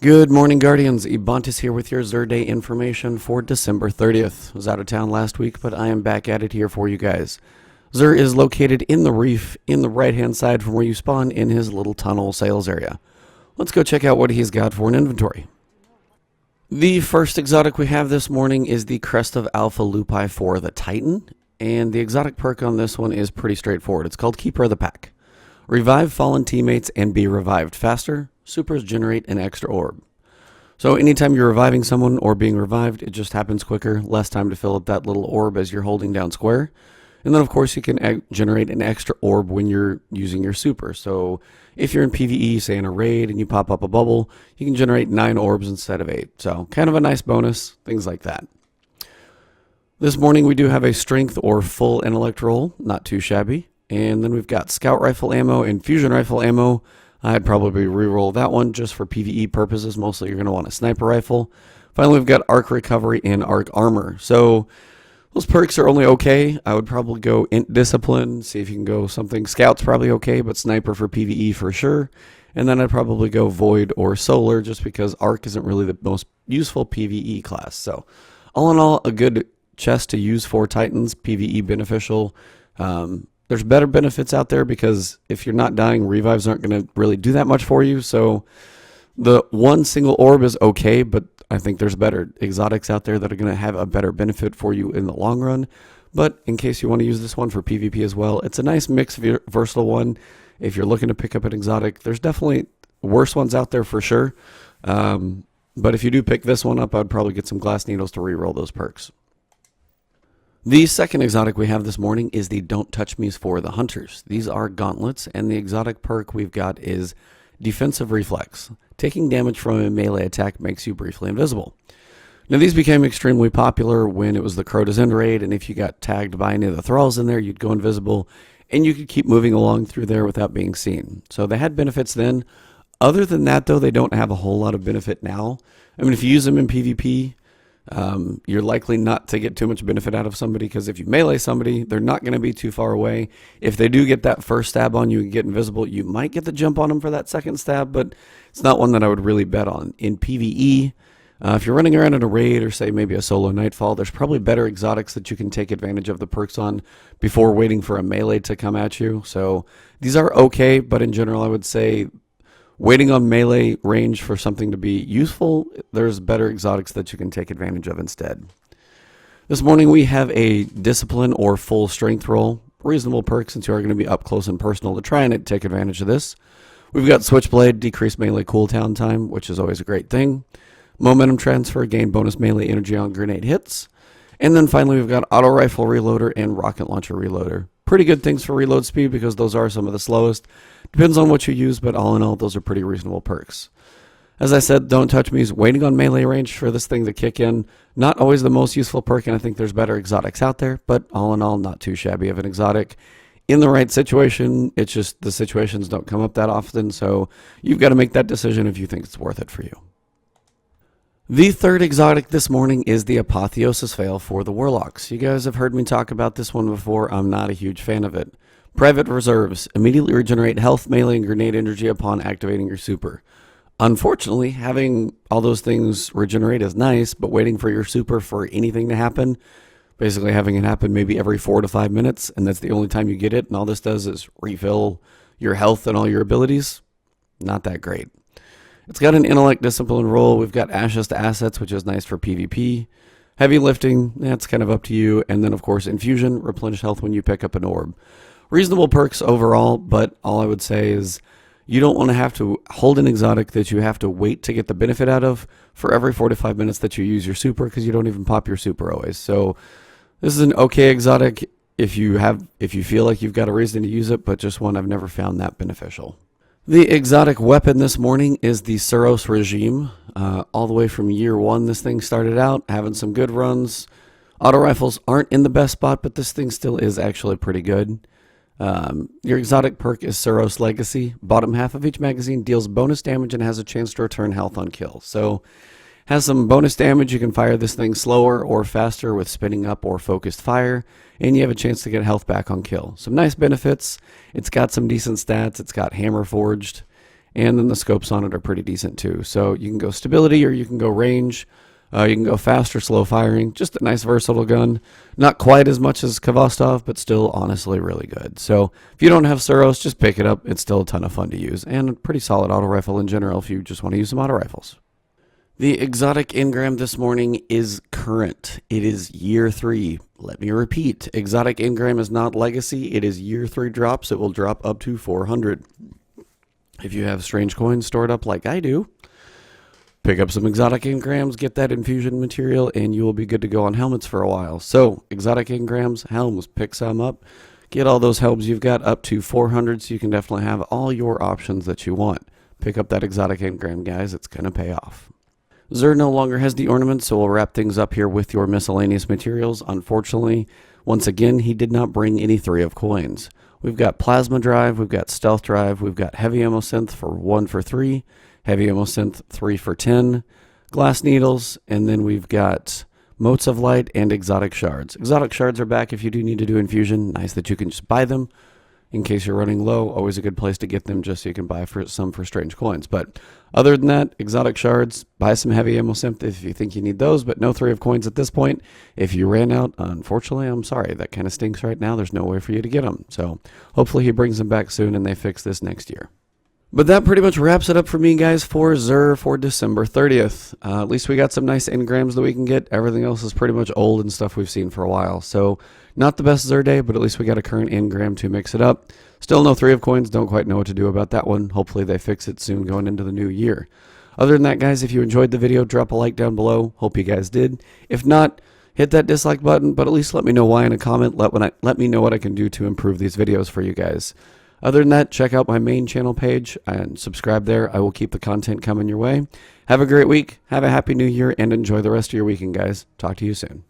Good morning, Guardians. Ebontis here with your Xur Day information for December 30th. I was out of town last week, but I am back at it here for you guys. Xur is located in the reef in the right-hand side from where you spawn in his little tunnel sales area. Let's go check out what he's got for an inventory. The first exotic we have this morning is the Crest of Alpha Lupi for the Titan, and the exotic perk on this one is pretty straightforward. It's called Keeper of the Pack. Revive fallen teammates and be revived faster. Supers generate an extra orb. So anytime you're reviving someone or being revived, it just happens quicker, less time to fill up that little orb as you're holding down square. And then of course you can generate an extra orb when you're using your super. So if you're in PvE, say in a raid, and you pop up a bubble, you can generate 9 orbs instead of 8. So kind of a nice bonus, things like that. This morning we do have a strength or full intellect roll, not too shabby. And then we've got scout rifle ammo and fusion rifle ammo. I'd probably re-roll that one just for PvE purposes. Mostly you're going to want a sniper rifle. Finally, we've got arc recovery and arc armor. So those perks are only okay. I would probably go int discipline, see if you can go something. Scout's probably okay, but sniper for PvE for sure. And then I'd probably go void or solar just because arc isn't really the most useful PvE class. So all in all, a good chest to use for Titans, PvE beneficial. There's better benefits out there because if you're not dying, revives aren't going to really do that much for you. So the one single orb is okay, but I think there's better exotics out there that are going to have a better benefit for you in the long run. But in case you want to use this one for PvP as well, it's a nice mix, versatile one. If you're looking to pick up an exotic, there's definitely worse ones out there for sure. But if you do pick this one up, I'd probably get some glass needles to reroll those perks. The second exotic we have this morning is the Don't Touch Me's for the Hunters. These are gauntlets, and the exotic perk we've got is Defensive Reflex. Taking damage from a melee attack makes you briefly invisible. Now these became extremely popular when it was the Crota's End raid, and if you got tagged by any of the thralls in there, you'd go invisible, and you could keep moving along through there without being seen. So they had benefits then. Other than that, though, they don't have a whole lot of benefit now. I mean, if you use them in PvP, you're likely not to get too much benefit out of somebody because if you melee somebody, they're not going to be too far away. If they do get that first stab on you and get invisible, you might get the jump on them for that second stab, but it's not one that I would really bet on. In PvE, if you're running around in a raid or say maybe a solo nightfall, there's probably better exotics that you can take advantage of the perks on before waiting for a melee to come at you. So these are okay, but in general I would say waiting on melee range for something to be useful, there's better exotics that you can take advantage of instead. This morning we have a discipline or full strength roll. Reasonable perk since you are going to be up close and personal to try and take advantage of this. We've got Switchblade, decreased melee cooldown time, which is always a great thing. Momentum transfer, gain bonus melee energy on grenade hits. And then finally we've got auto rifle reloader and rocket launcher reloader. Pretty good things for reload speed because those are some of the slowest. Depends on what you use, but all in all, those are pretty reasonable perks. As I said, Don't Touch Me is waiting on melee range for this thing to kick in. Not always the most useful perk, and I think there's better exotics out there, but all in all, not too shabby of an exotic. In the right situation, it's just the situations don't come up that often, so you've got to make that decision if you think it's worth it for you. The third exotic this morning is the Apotheosis Veil for the Warlocks. You guys have heard me talk about this one before. I'm not a huge fan of it. Private Reserves. Immediately regenerate health, melee, and grenade energy upon activating your super. Unfortunately, having all those things regenerate is nice, but waiting for your super for anything to happen, basically having it happen maybe every 4 to 5 minutes, and that's the only time you get it, and all this does is refill your health and all your abilities, not that great. It's got an intellect discipline roll. We've got ashes to assets, which is nice for PvP. Heavy lifting, that's kind of up to you. And then, of course, infusion, replenish health when you pick up an orb. Reasonable perks overall, but all I would say is you don't want to have to hold an exotic that you have to wait to get the benefit out of for every 4 to 5 minutes that you use your super because you don't even pop your super always. So this is an okay exotic if you feel like you've got a reason to use it, but just one I've never found that beneficial. The exotic weapon this morning is the Suros Regime. All the way from year 1, this thing started out having some good runs. Auto rifles aren't in the best spot, but this thing still is actually pretty good. Your exotic perk is Suros Legacy. Bottom half of each magazine deals bonus damage and has a chance to return health on kill. So has some bonus damage. You can fire this thing slower or faster with spinning up or focused fire, and you have a chance to get health back on kill. Some nice benefits. It's got some decent stats. It's got hammer forged, And then the scopes on it are pretty decent too. So you can go stability or you can go range. You can go fast or slow firing. Just a nice versatile gun. Not quite as much as Kvostov, but still honestly really good. So if you don't have Suros, just pick it up. It's still a ton of fun to use. And a pretty solid auto rifle in general if you just want to use some auto rifles. The exotic Engram this morning is current. It is year 3. Let me repeat. Exotic Engram is not legacy. It is year 3 drops. It will drop up to 400. If you have strange coins stored up like I do, pick up some exotic engrams, get that infusion material, and you will be good to go on helmets for a while. So, exotic engrams, helms, pick some up. Get all those helms you've got up to 400, so you can definitely have all your options that you want. Pick up that exotic engram, guys. It's going to pay off. Xur no longer has the ornament, so we'll wrap things up here with your miscellaneous materials. Unfortunately, once again, he did not bring any 3 of coins. We've got plasma drive, we've got stealth drive, we've got heavy ammo synth for 1 for 3. Heavy ammo synth 3 for 10, glass needles, and then we've got motes of light and exotic shards. Exotic shards are back if you do need to do infusion. Nice that you can just buy them in case you're running low. Always a good place to get them just so you can buy some for strange coins. But other than that, exotic shards, buy some heavy ammo synth if you think you need those, but no 3 of coins at this point. If you ran out, unfortunately, I'm sorry. That kind of stinks right now. There's no way for you to get them. So hopefully he brings them back soon and they fix this next year. But that pretty much wraps it up for me, guys, for Xur for December 30th. At least we got some nice engrams that we can get. Everything else is pretty much old and stuff we've seen for a while. So not the best Xur day, but at least we got a current engram to mix it up. Still no 3 of coins. Don't quite know what to do about that one. Hopefully they fix it soon going into the new year. Other than that, guys, if you enjoyed the video, drop a like down below. Hope you guys did. If not, hit that dislike button, but at least let me know why in a comment. Let me know what I can do to improve these videos for you guys. Other than that, check out my main channel page and subscribe there. I will keep the content coming your way. Have a great week. Have a happy new year and enjoy the rest of your weekend, guys. Talk to you soon.